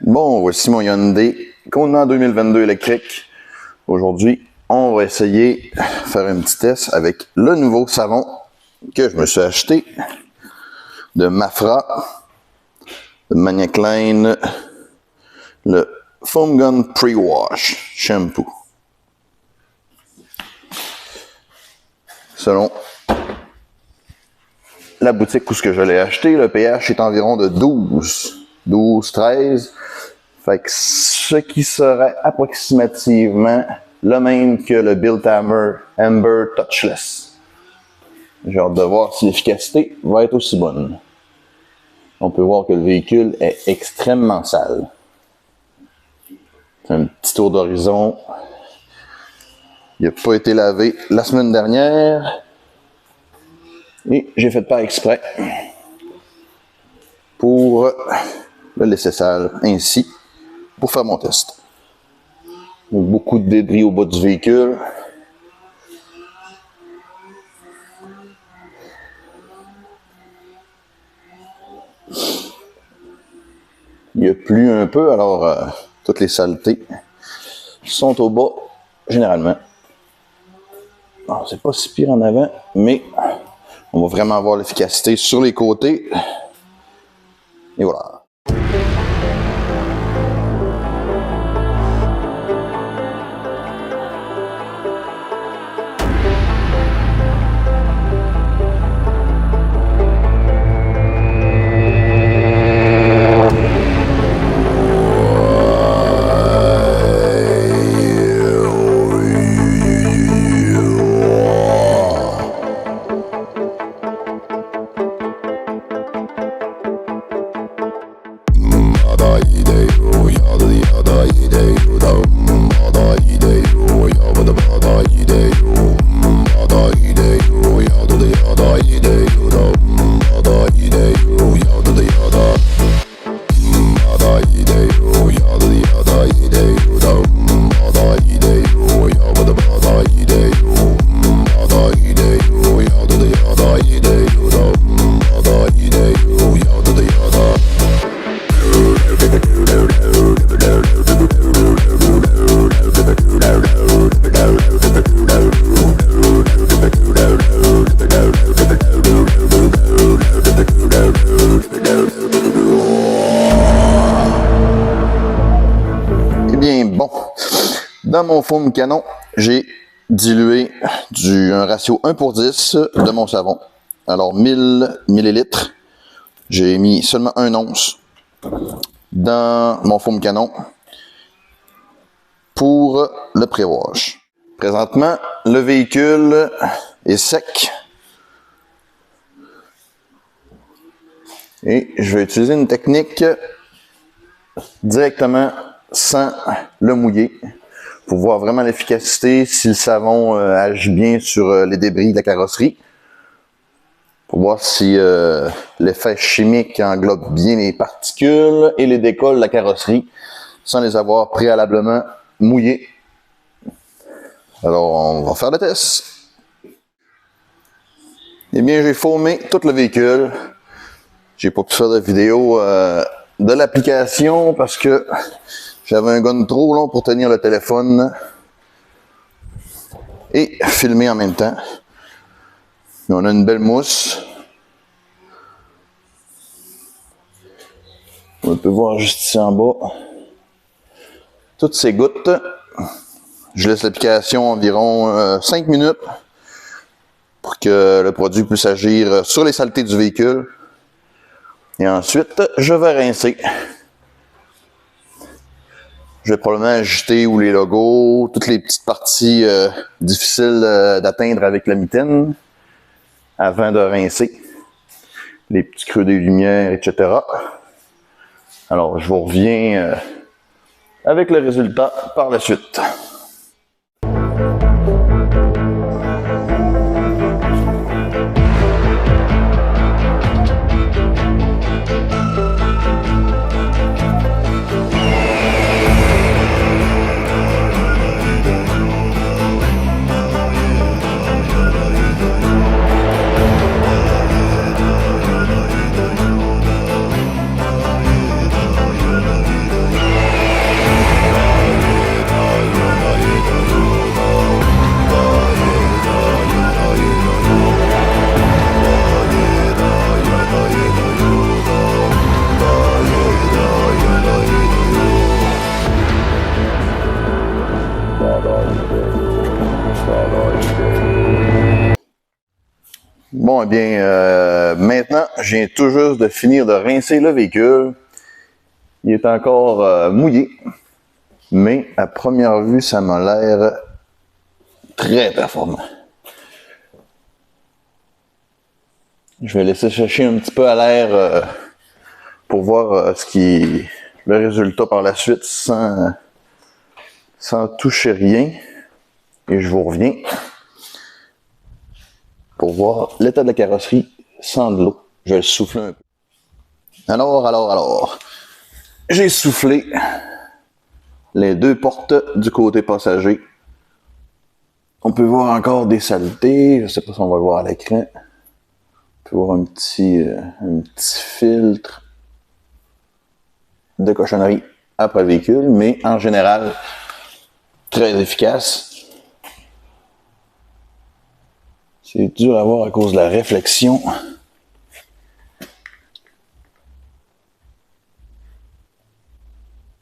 Bon, voici mon Hyundai Kona 2022 électrique. Aujourd'hui, on va essayer de faire un petit test avec le nouveau savon que je me suis acheté de Mafra, de Maniac Line, le Foam Gun Pre-Wash Shampoo. Selon la boutique où je l'ai acheté, le pH est environ de 12-13. Fait que ce qui serait approximativement le même que le Bilthammer Amber Touchless. J'ai hâte de voir si l'efficacité va être aussi bonne. On peut voir que le véhicule est extrêmement sale. C'est un petit tour d'horizon. Il n'a pas été lavé la semaine dernière. Et j'ai fait par exprès pour le laisser sale ainsi pour faire mon test. Donc, beaucoup de débris au bas du véhicule. Il a plu un peu, alors toutes les saletés sont au bas généralement. Alors, c'est pas si pire en avant, mais on va vraiment avoir l'efficacité sur les côtés. Et voilà. Bon, dans mon foam canon, j'ai dilué un ratio 1/10 de mon savon. Alors 1000 ml, j'ai mis seulement 1 once dans mon foam canon pour le pré-wash. Présentement, le véhicule est sec. Et je vais utiliser une technique directement sans le mouiller pour voir vraiment l'efficacité, si le savon agit bien sur les débris de la carrosserie, pour voir si l'effet chimique englobe bien les particules et les décolles de la carrosserie sans les avoir préalablement mouillés. Alors on va faire le test. Eh bien, j'ai foamé tout le véhicule. J'ai pas pu faire de vidéo de l'application parce que j'avais un gun trop long pour tenir le téléphone et filmer en même temps. Mais on a une belle mousse. On peut voir juste ici en bas toutes ces gouttes. Je laisse l'application environ 5 minutes pour que le produit puisse agir sur les saletés du véhicule. Et ensuite, je vais rincer. Je vais probablement ajouter les logos, toutes les petites parties difficiles d'atteindre avec la mitaine avant de rincer. Les petits creux des lumières, etc. Alors, je vous reviens avec le résultat par la suite. Bon, eh bien, maintenant, je viens tout juste de finir de rincer le véhicule. Il est encore mouillé, mais à première vue, ça m'a l'air très performant. Je vais laisser sécher un petit peu à l'air pour voir le résultat par la suite sans toucher rien. Et je vous reviens pour voir l'état de la carrosserie sans de l'eau. Je vais le souffler un peu. Alors. J'ai soufflé les deux portes du côté passager. On peut voir encore des saletés. Je ne sais pas si on va le voir à l'écran. On peut voir un petit filtre de cochonnerie après le véhicule, mais en général, très efficace. C'est dur à voir à cause de la réflexion.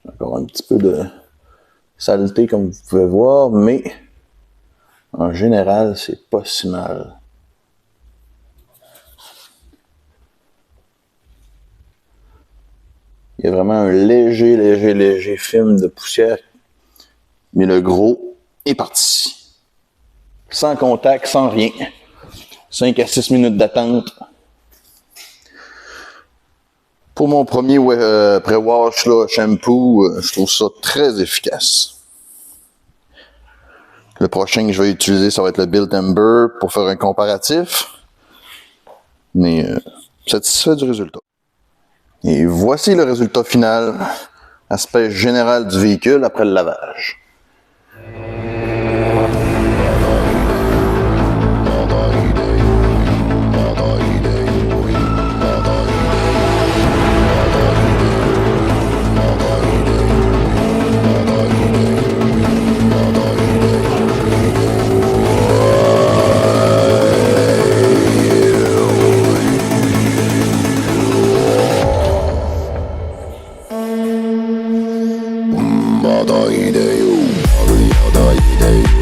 Encore un petit peu de saleté comme vous pouvez voir, mais en général, c'est pas si mal. Il y a vraiment un léger film de poussière, mais le gros est parti. Sans contact, sans rien. 5 à 6 minutes d'attente. Pour mon premier pré-wash, shampoo, je trouve ça très efficace. Le prochain que je vais utiliser, ça va être le Built Amber pour faire un comparatif. Mais satisfait du résultat. Et voici le résultat final, aspect général du véhicule après le lavage. Yada ide you, yada ide you.